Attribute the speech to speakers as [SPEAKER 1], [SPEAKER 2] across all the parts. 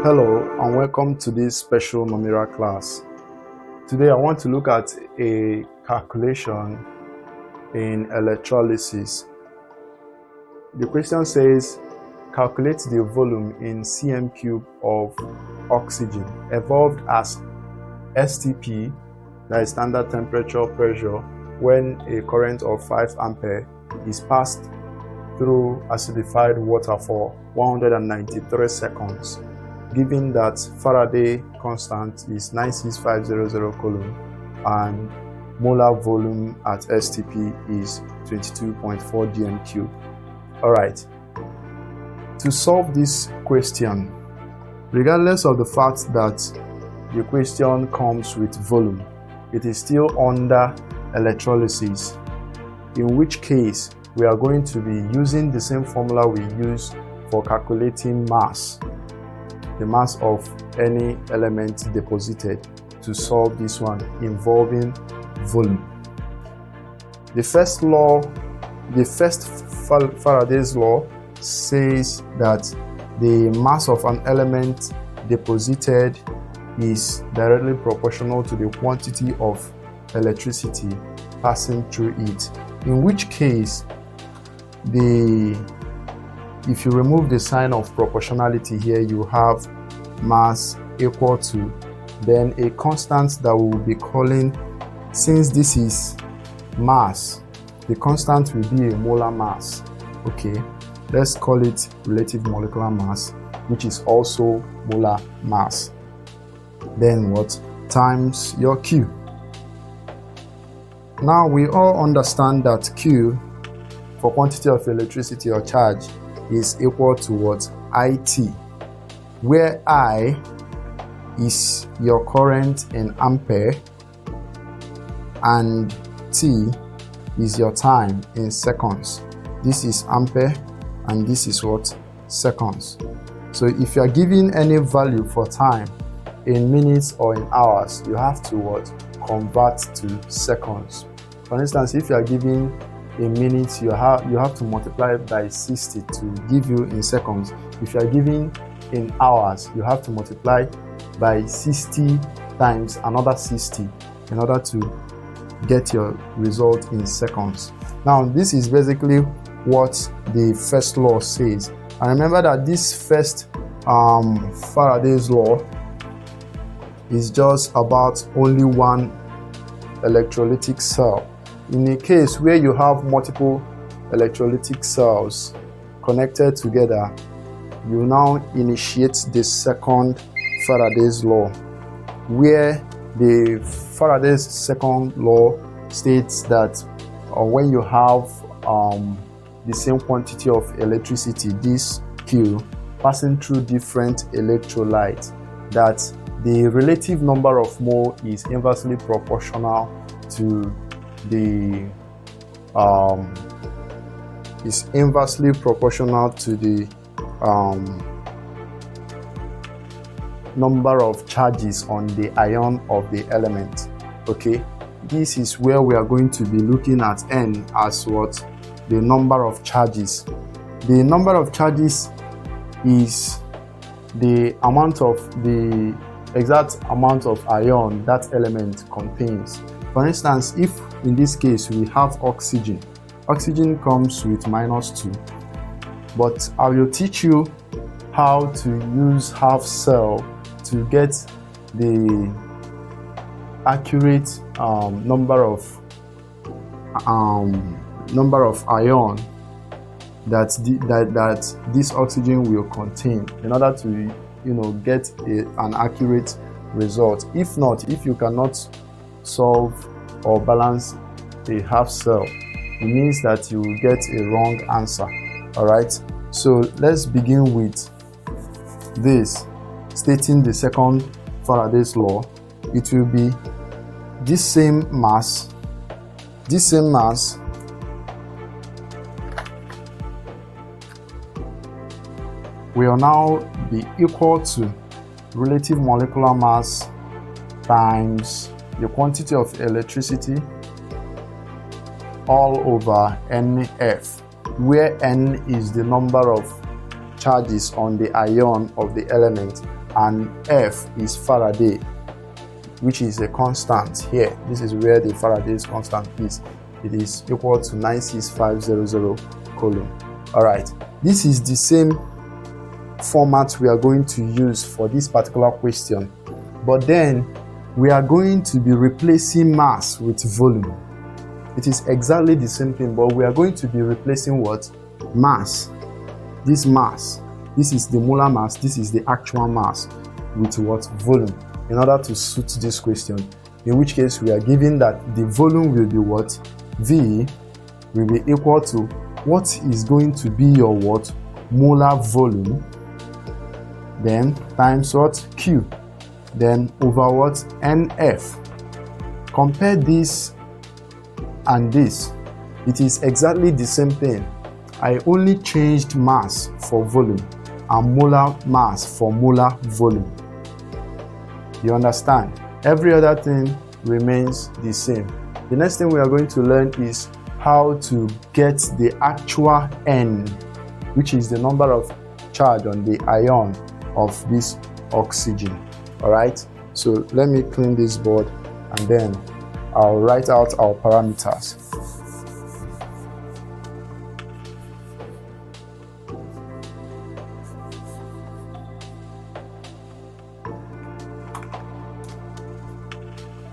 [SPEAKER 1] Hello and welcome to this special Nomira class. Today I want to look at a calculation in electrolysis. The question says, calculate the volume in cm cube of oxygen evolved as STP, that is standard temperature pressure, when a current of 5 ampere is passed through acidified water for 193 seconds. Given that Faraday constant is 96500 coulomb and molar volume at STP is 22.4 dm cube. Alright, to solve this question, regardless of the fact that the question comes with volume, it is still under electrolysis, in which case we are going to be using the same formula we use for calculating mass, the mass of any element deposited, to solve this one involving volume. The first Faraday's law says that the mass of an element deposited is directly proportional to the quantity of electricity passing through it, in which case if you remove the sign of proportionality here, you have mass equal to, then a constant that we will be calling, since this is mass, the constant will be a molar mass. Okay, let's call it relative molecular mass, which is also molar mass. Then what? Times your Q. Now we all understand that Q for quantity of electricity or charge is equal to what? IT, where I is your current in ampere and T is your time in seconds. This is ampere and this is what? Seconds. So if you are given any value for time in minutes or in hours, you have to what? Convert to seconds. For instance, if you are given in minutes, you have to multiply by 60 to give you in seconds. If you are given in hours, you have to multiply by 60 times another 60 in order to get your result in seconds. Now this is basically what the first law says, and remember that this first Faraday's law is just about only one electrolytic cell. In a case where you have multiple electrolytic cells connected together, you now initiate the second Faraday's law, where the Faraday's second law states that when you have the same quantity of electricity, this Q, passing through different electrolytes, that the relative number of mole is inversely proportional to the number of charges on the ion of the element. Okay, this is where we are going to be looking at N as what? The number of charges. The number of charges is the exact amount of ion that element contains. For instance, if in this case we have oxygen comes with -2, but I will teach you how to use half cell to get the accurate number of ion that this oxygen will contain, in order to get an accurate result. If not, if you cannot solve or balance a half cell, it means that you will get a wrong answer. All right, so let's begin with this, stating the second Faraday's law. It will be this same mass will now be equal to relative molecular mass times the quantity of electricity all over NF, where N is the number of charges on the ion of the element and F is Faraday, which is a constant here. This is where the Faraday's constant is. It is equal to 96500 coulomb. All right, this is the same format we are going to use for this particular question, but then we are going to be replacing mass with volume. It is exactly the same thing, but we are going to be replacing what? Mass. This mass, this is the molar mass, this is the actual mass, with what? Volume, in order to suit this question, in which case we are given that the volume will be what? V will be equal to what is going to be your what? Molar volume, then times what? Q, then over what? NF. Compare this and this. It is exactly the same thing. I only changed mass for volume and molar mass for molar volume. You understand? Every other thing remains the same. The next thing we are going to learn is how to get the actual N, which is the number of charge on the ion of this oxygen. All right, so let me clean this board and then I'll write out our parameters.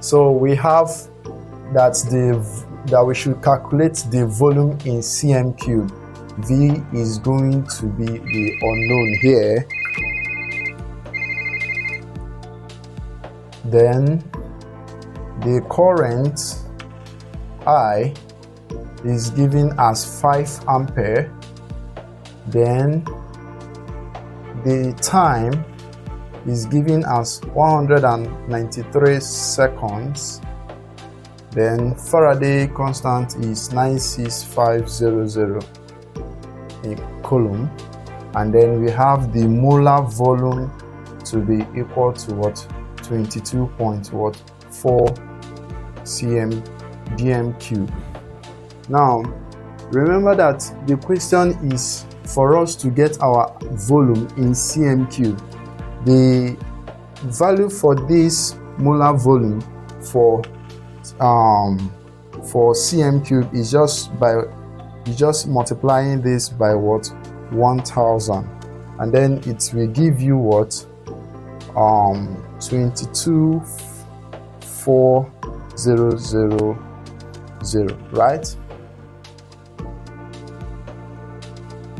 [SPEAKER 1] So we have that we should calculate the volume in cm cube. V is going to be the unknown here. Then the current I is given as 5 ampere. Then the time is given as 193 seconds. Then Faraday constant is 96500 in coulomb, and then we have the molar volume to be equal to what? 22.4 cm dm cube. Now remember that the question is for us to get our volume in cm cube. The value for this molar volume for cm cube is just multiplying this by what? 1000, and then it will give you what? 224000, right?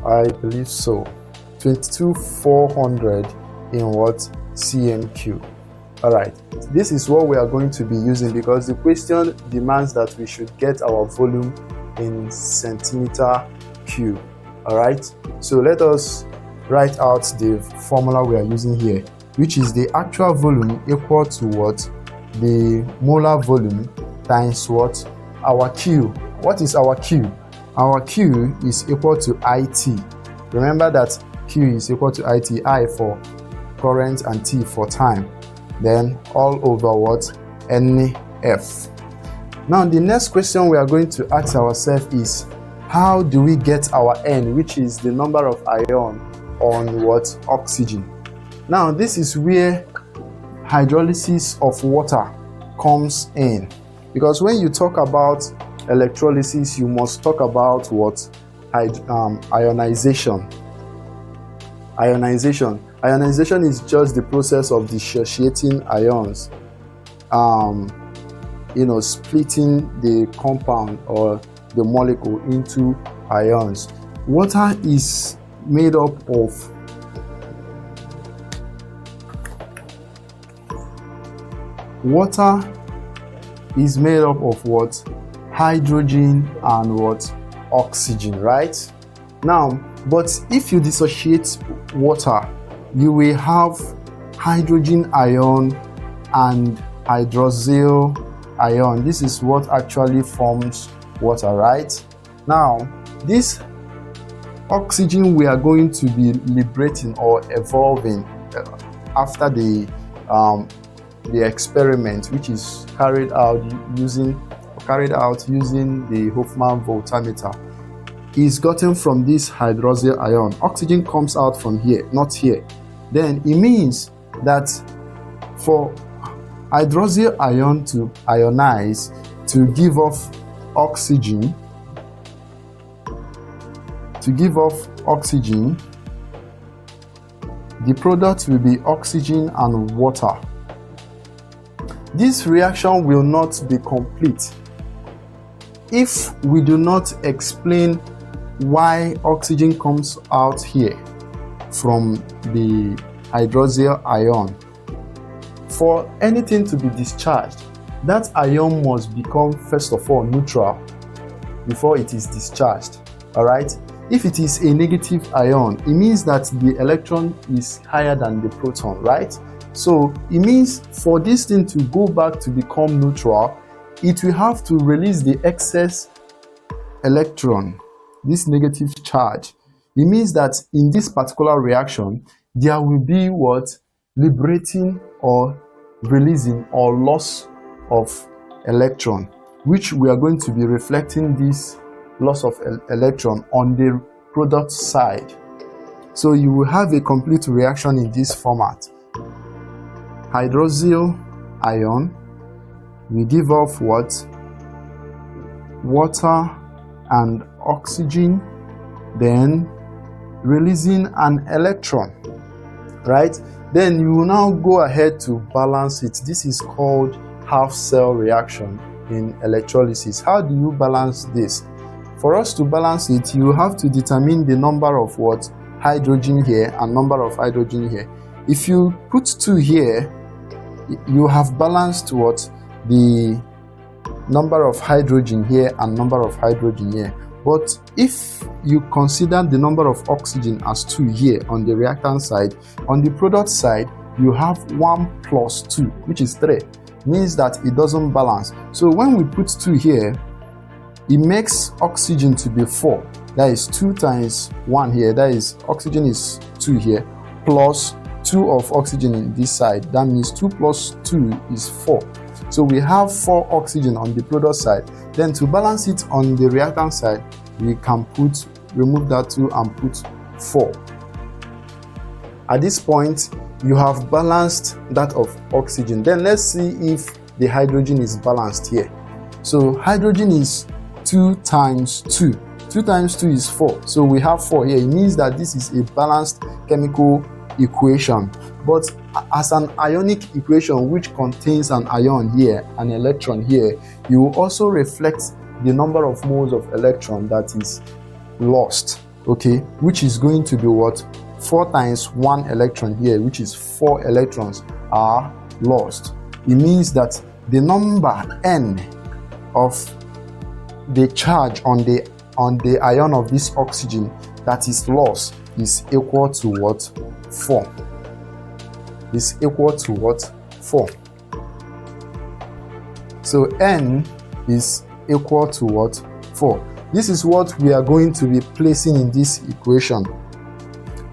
[SPEAKER 1] I believe so. 22400 in what? cm cube. All right, this is what we are going to be using because the question demands that we should get our volume in centimeter cube. All right, so let us write out the formula we are using here, which is the actual volume equal to what? The molar volume times what? Our Q. What is our Q? Our Q is equal to IT. Remember that Q is equal to IT, I for current and T for time, then all over what? NF. Now the next question we are going to ask ourselves is, how do we get our N, which is the number of ion on what? Oxygen. Now this is where hydrolysis of water comes in, because when you talk about electrolysis you must talk about what? Ionization. Ionization is just the process of dissociating ions, splitting the compound or the molecule into ions. Water is made up of what? Hydrogen and what? Oxygen, right? Now, but if you dissociate water, you will have hydrogen ion and hydroxyl ion. This is what actually forms water, right? Now, this oxygen we are going to be liberating or evolving after the experiment, which is carried out using the Hofmann voltameter, is gotten from this hydroxyl ion. Oxygen comes out from here, not here. Then it means that for hydroxyl ion to ionize to give off oxygen, the product will be oxygen and water. This reaction will not be complete if we do not explain why oxygen comes out here from the hydroxyl ion. For anything to be discharged, that ion must become first of all neutral before it is discharged. Alright? If it is a negative ion, it means that the electron is higher than the proton, right? So it means for this thing to go back to become neutral, it will have to release the excess electron, this negative charge. It means that in this particular reaction, there will be what? Liberating or releasing or loss of electron, which we are going to be reflecting this loss of electron on the product side. So you will have a complete reaction in this format. Hydroxyl ion will give off what? Water and oxygen, then releasing an electron, right? Then you will now go ahead to balance it. This is called half cell reaction in electrolysis. How do you balance this? For us to balance it, you have to determine the number of what? Hydrogen here and number of hydrogen here. If you put 2 here, you have balanced what? The number of hydrogen here and number of hydrogen here. But if you consider the number of oxygen as 2 here on the reactant side, on the product side, you have 1 plus 2, which is 3. Means that it doesn't balance. So when we put 2 here, it makes oxygen to be 4. That is 2 times 1 here. That is oxygen is 2 here, plus 2 of oxygen in this side. That means 2 plus 2 is 4. So we have 4 oxygen on the product side. Then to balance it on the reactant side, we can remove that 2 and put 4. At this point, you have balanced that of oxygen. Then let's see if the hydrogen is balanced here. So hydrogen is 2 times 2. 2 times 2 is 4. So we have 4 here. It means that this is a balanced chemical equation. But as an ionic equation which contains an ion here, an electron here, you will also reflect the number of moles of electron that is lost, okay, which is going to be what? 4 times 1 electron here, which is 4 electrons are lost. It means that the number n of the charge on the ion of this oxygen that is lost is equal to what? 4. Is equal to what? 4. So n is equal to what? 4. This is what we are going to be placing in this equation.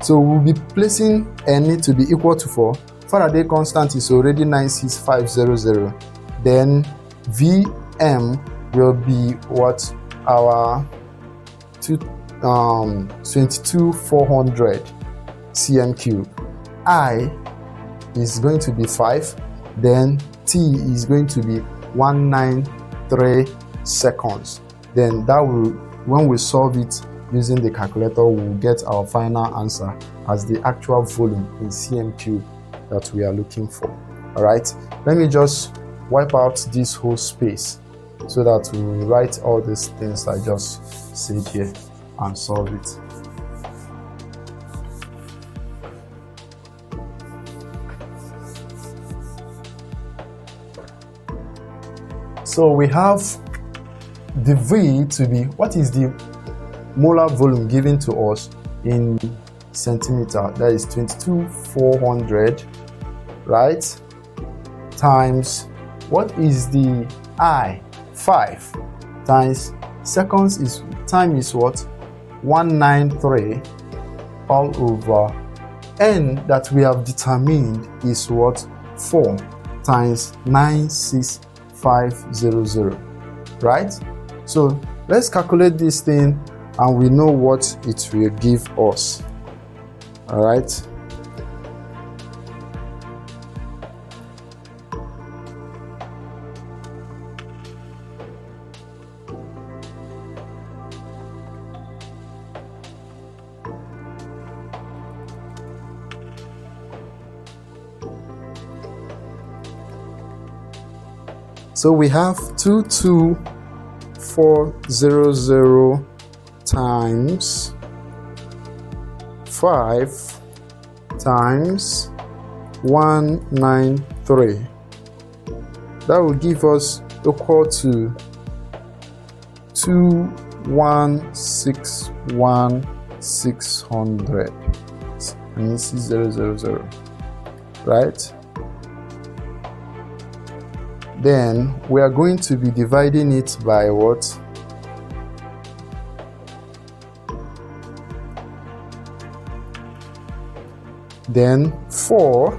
[SPEAKER 1] So we'll be placing n to be equal to 4. Faraday constant is already 96500. Then Vm will be what? Our 22400 cm cube. I is going to be 5. Then T is going to be 193 seconds. Then that will, when we solve it using the calculator, we'll get our final answer as the actual volume in cm cube that we are looking for. All right, let me just wipe out this whole space so that we will write all these things I just said here and solve it. So we have the V to be, what is the molar volume given to us in centimeter? That is 22,400, right? Times, what is the I? 5 times seconds is, time is what? 193 all over n that we have determined is what? 4 times 96500, right? So let's calculate this thing and we know what it will give us. All right, So we have 22400 times 5 times 193. That will give us equal to 2161600, and this is 000, right? Then we are going to be dividing it by what? Then 4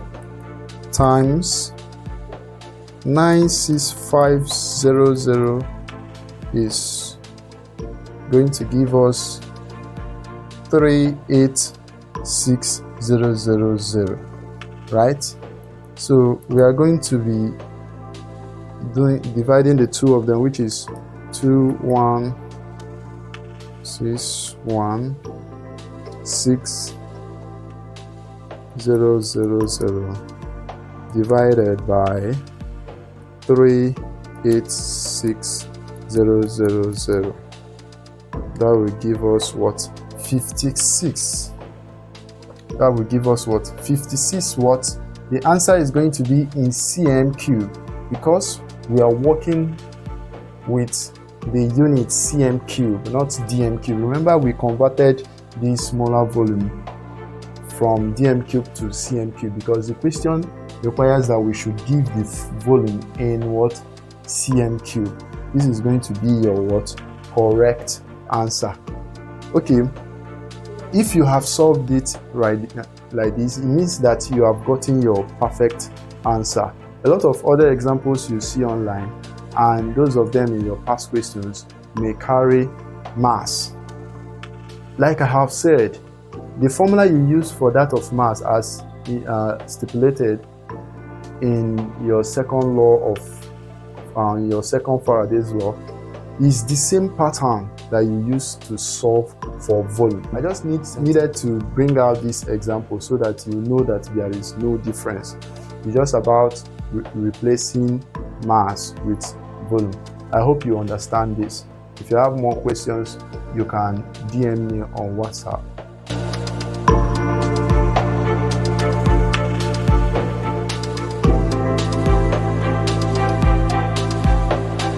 [SPEAKER 1] times 96500 is going to give us 386000, right? So we are going to be dividing the two of them, which is 2161600 divided by 386000. That will give us what? 56. That will give us what? 56 what? The answer is going to be in cm cube, because we are working with the unit cm cube, not dm cube. Remember, we converted this smaller volume from dm cube to cm cube because the question requires that we should give the volume in what? cm cube. This is going to be your what? Correct answer. Okay, if you have solved it right like this, it means that you have gotten your perfect answer. A lot of other examples you see online, and those of them in your past questions, may carry mass. Like I have said, the formula you use for that of mass as stipulated in your second law of your second Faraday's law is the same pattern that you use to solve for volume. I just needed to bring out this example so that you know that there is no difference. It's just about replacing mass with volume. I hope you understand this. If you have more questions, you can DM me on WhatsApp.